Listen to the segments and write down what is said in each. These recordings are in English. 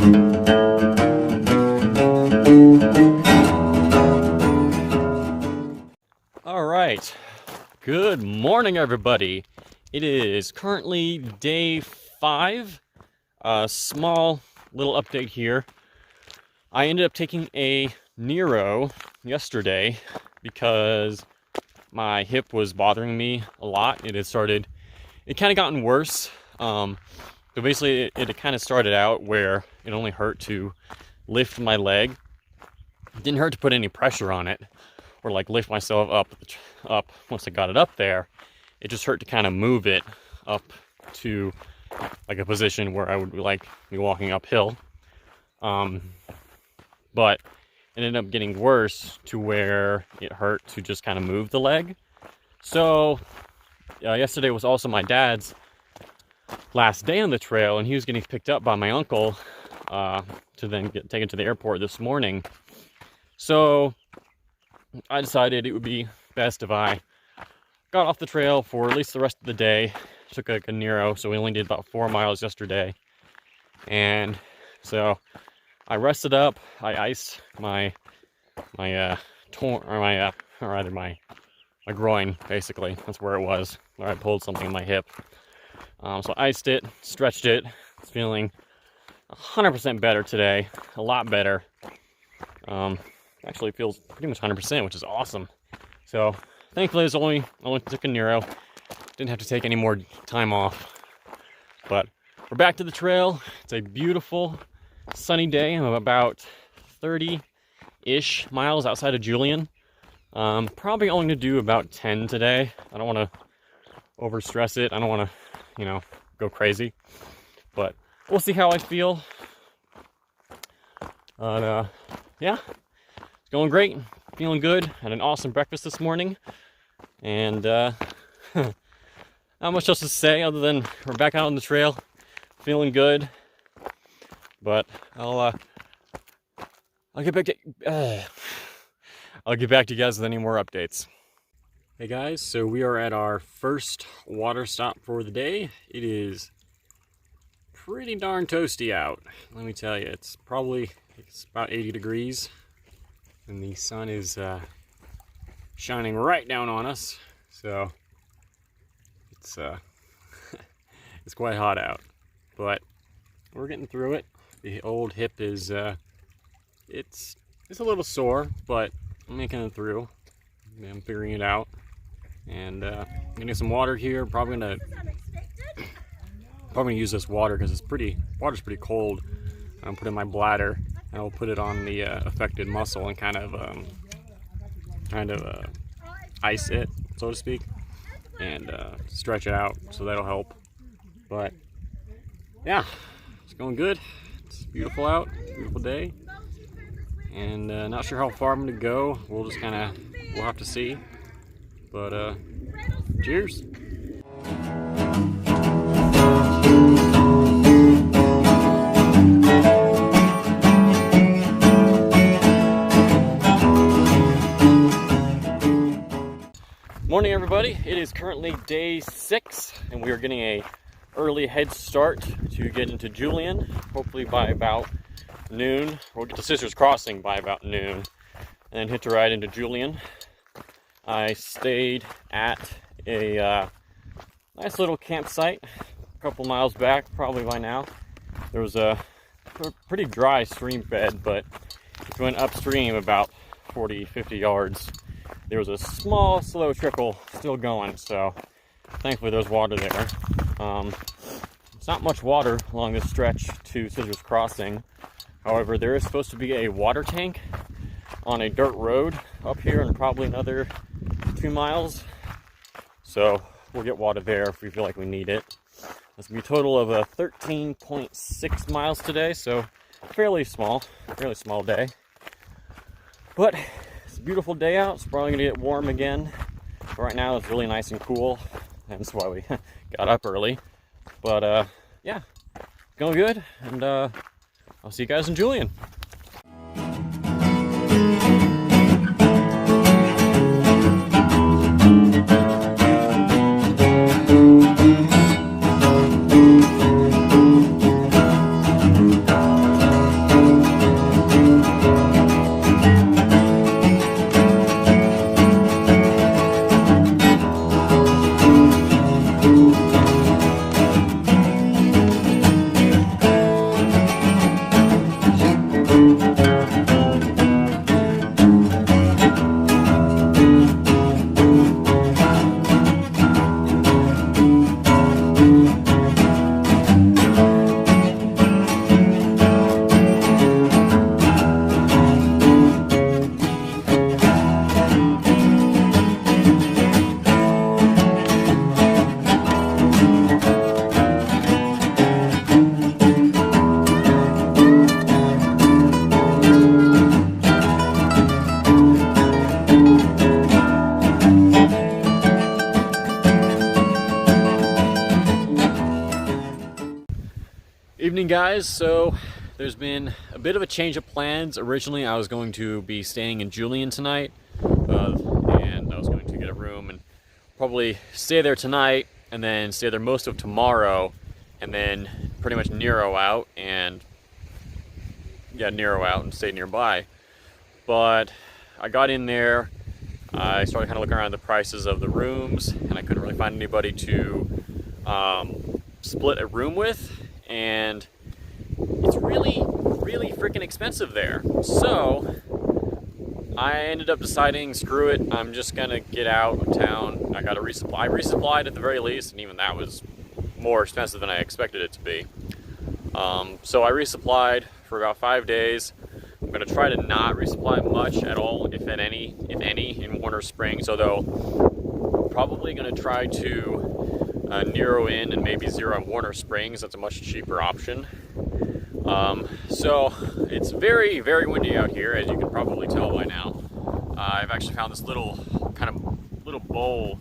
All right, good morning everybody. It is currently day 5. A small little update here. I ended up taking a Nero yesterday because my hip was bothering me a lot. It kind of gotten worse. So basically it kind of started out where it only hurt to lift my leg. It didn't hurt to put any pressure on it or like lift myself up once I got it up there. It just hurt to kind of move it up to like a position where I would like be walking uphill. But it ended up getting worse to where it hurt to just kind of move the leg. So yesterday was also my dad's last day on the trail, and he was getting picked up by my uncle to then get taken to the airport this morning. So I decided it would be best if I got off the trail for at least the rest of the day. Took like a Nero, so we only did about 4 miles yesterday. And so I rested up. I iced my groin, basically. That's where it was, where I pulled something in my hip. So I iced it, stretched it. It's feeling 100% better today, a lot better. Actually feels pretty much 100%, which is awesome. So thankfully I only took a Nero. Didn't have to take any more time off. But we're back to the trail. It's a beautiful sunny day. I'm about 30-ish miles outside of Julian. Probably only going to do about 10 today. I don't want to overstress it. I don't want to, go crazy. But we'll see how I feel. But yeah, it's going great. Feeling good. Had an awesome breakfast this morning. And not much else to say other than we're back out on the trail. Feeling good. But I'll get back to you guys with any more updates. Hey guys, so we are at our first water stop for the day. It is pretty darn toasty out. Let me tell you, it's about 80 degrees, and the sun is shining right down on us. So it's it's quite hot out, but we're getting through it. The old hip is it's a little sore, but I'm making it through. I'm figuring it out, and getting some water here. Probably gonna use this water because water's pretty cold. I'll put it in my bladder, and I'll put it on the affected muscle and kind of ice it, so to speak, and stretch it out, so that'll help. But yeah, it's going good. It's beautiful out, beautiful day, and not sure how far I'm gonna go. We'll have to see. But cheers. Morning everybody, it is currently day 6 and we are getting a early head start to get into Julian, hopefully by about noon. We'll get to Scissors Crossing by about noon and then hit the ride into Julian. I stayed at a nice little campsite a couple miles back, probably by now. There was a pretty dry stream bed, but if you went upstream about 40-50 yards, there was a small, slow trickle still going, so thankfully there's water there. It's not much water along this stretch to Scissors Crossing. However, there is supposed to be a water tank on a dirt road up here in probably another 2 miles. So we'll get water there if we feel like we need it. This will be a total of 13.6 miles today, so fairly small day. But it's a beautiful day out. It's probably gonna get warm again. But right now it's really nice and cool, and that's why we got up early. But yeah, going good, and I'll see you guys in Julian. guys, so there's been a bit of a change of plans. Originally I was going to be staying in Julian tonight, and I was going to get a room and probably stay there tonight and then stay there most of tomorrow and then pretty much Nero out and stay nearby. But I got in there, I started kind of looking around the prices of the rooms, and I couldn't really find anybody to split a room with, and it's really freaking expensive there. So I ended up deciding, screw it, I'm just gonna get out of town. I got a resupply. I resupplied at the very least, and even that was more expensive than I expected it to be. So I resupplied for about 5 days. I'm gonna try to not resupply much at all, if any, in Warner Springs. Although probably gonna try to narrow in and maybe zero in Warner Springs. That's a much cheaper option. So it's very windy out here, as you can probably tell by now. I've actually found this little bowl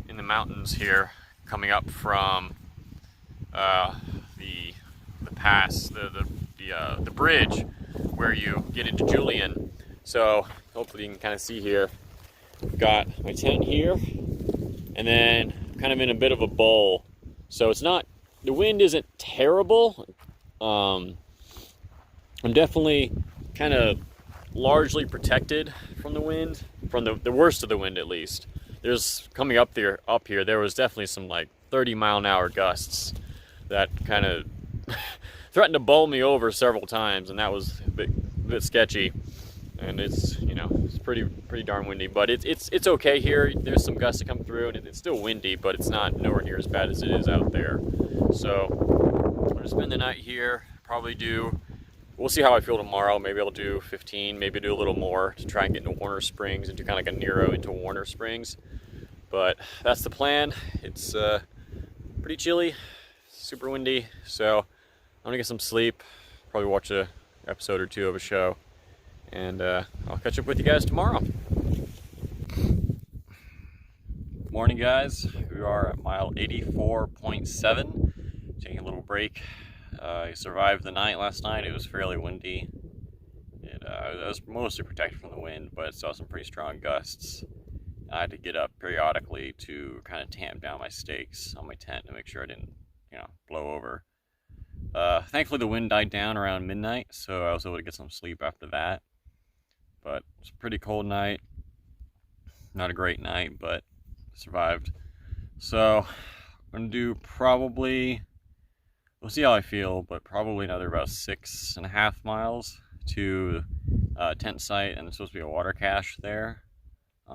in the mountains here, coming up from the pass, the bridge where you get into Julian. So hopefully you can kind of see here. I've got my tent here, and then kind of in a bit of a bowl. So it's not, the wind isn't terrible. I'm definitely kind of largely protected from the wind, from the worst of the wind at least. There's coming up here, there was definitely some like 30-mile-an-hour gusts that kind of threatened to bowl me over several times, and that was a bit sketchy. And it's, you know, it's pretty darn windy, but it's okay here. There's some gusts that come through, and it's still windy, but it's not nowhere near as bad as it is out there. So I'm gonna spend the night here. Probably do, we'll see how I feel tomorrow. Maybe I'll do 15, maybe do a little more to try and get into Warner Springs and do kind of like a Nero into Warner Springs. But that's the plan. It's pretty chilly, super windy, so I'm gonna get some sleep, probably watch a episode or two of a show, and I'll catch up with you guys tomorrow. Morning, guys. We are at mile 84.7, taking a little break. I survived the night last night. It was fairly windy. I was mostly protected from the wind, but saw some pretty strong gusts. I had to get up periodically to kind of tamp down my stakes on my tent to make sure I didn't, you know, blow over. Thankfully the wind died down around midnight, so I was able to get some sleep after that. But it's a pretty cold night. Not a great night, but survived. So I'm gonna do probably, we'll see how I feel, but probably another about 6.5 miles to tent site, and it's supposed to be a water cache there.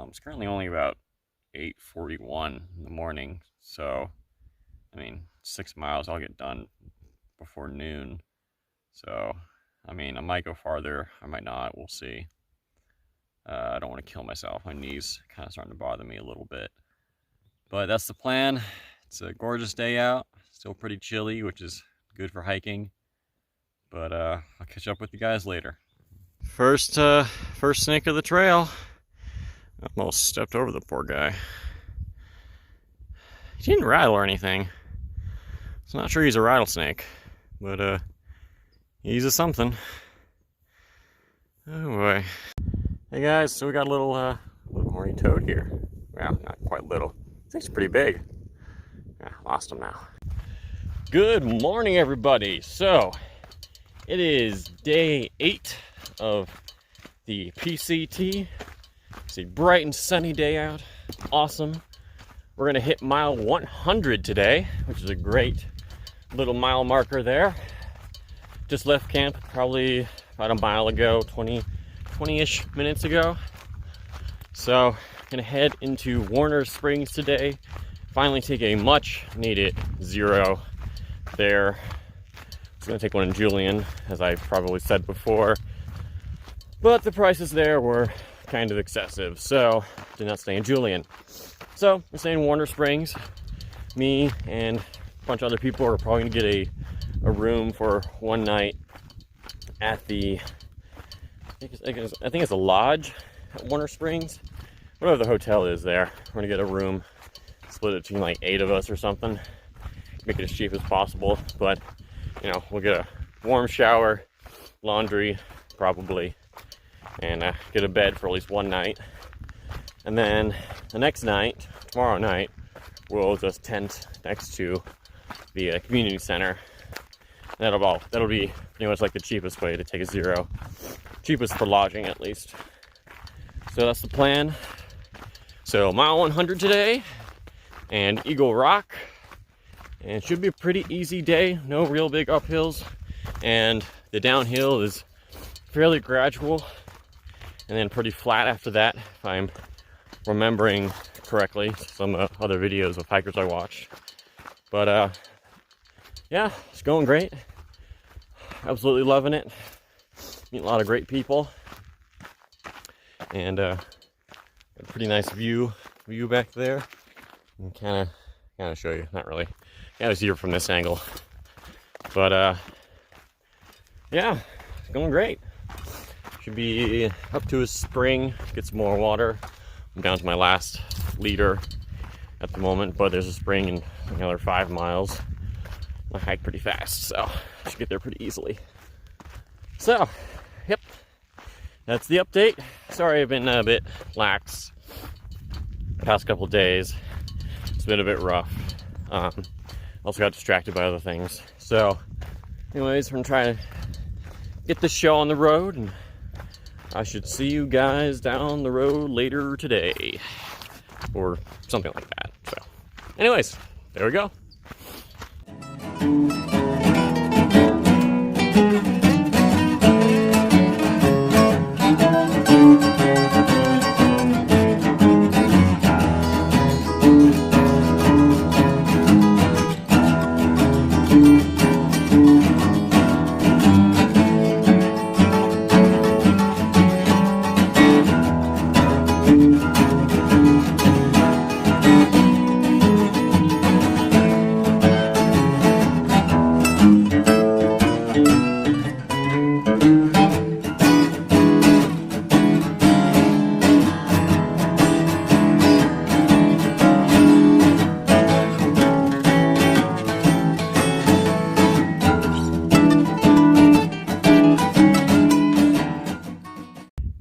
It's currently only about 8:41 in the morning, so I mean 6 miles I'll get done before noon. So I mean, I might go farther, I might not, we'll see. I don't want to kill myself. My knees kind of starting to bother me a little bit, but that's the plan. It's a gorgeous day out, still pretty chilly, which is good for hiking, but I'll catch up with you guys later. First snake of the trail. I almost stepped over the poor guy. He didn't rattle or anything, so I'm not sure he's a rattlesnake, but he's a something. Oh boy. Hey guys, so we got a little horny toad here. Well, not quite little. This thing's pretty big. Yeah, lost him now. Good morning, everybody. So it is day 8 of the PCT. It's a bright and sunny day out. Awesome. We're gonna hit mile 100 today, which is a great little mile marker there. Just left camp probably about a mile ago, 20-ish minutes ago. So gonna head into Warner Springs today. Finally take a much needed zero there. It's gonna take one in Julian, as I probably said before, but the prices there were kind of excessive, so did not stay in Julian. So we're staying in Warner Springs. Me and a bunch of other people are probably gonna get a room for one night at the, I think it's a lodge at Warner Springs, whatever the hotel is there. We're gonna get a room, split it between like 8 of us or something, make it as cheap as possible. But you know, we'll get warm shower, laundry, probably, and get a bed for at least one night. And then the next night, tomorrow night, we'll just tent next to the community center. That'll be pretty much like the cheapest way to take a zero. Cheapest for lodging, at least. So that's the plan. So mile 100 today, and Eagle Rock. And it should be a pretty easy day. No real big uphills. And the downhill is fairly gradual. And then pretty flat after that, if I'm remembering correctly, some other videos of hikers I watched. But yeah, it's going great. Absolutely loving it. Meet a lot of great people, and a pretty nice view back there. And kind of show you, not really. Kind of see it from this angle, but yeah, it's going great. Should be up to a spring, get some more water. I'm down to my last liter at the moment, but there's a spring in another 5 miles. I hike pretty fast, so I should get there pretty easily. So, yep, that's the update. Sorry I've been a bit lax the past couple days. It's been a bit rough. Also got distracted by other things. So, anyways, I'm trying to get this show on the road, and I should see you guys down the road later today, or something like that. So, anyways, there we go.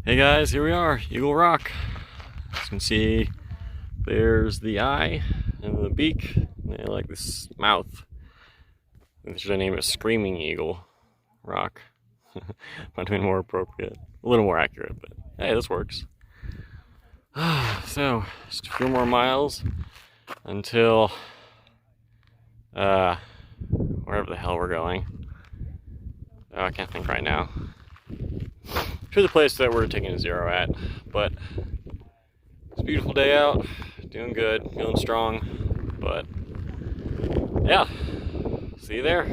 Hey guys, here we are, Eagle Rock. As you can see, there's the eye and the beak, and like this mouth. I should name it Screaming Eagle Rock. Might be more appropriate, a little more accurate, but hey, this works. So, just a few more miles until wherever the hell we're going. Oh, I can't think right now. To the place that we're taking a zero at, but it's a beautiful day out, doing good, feeling strong, but yeah, see you there.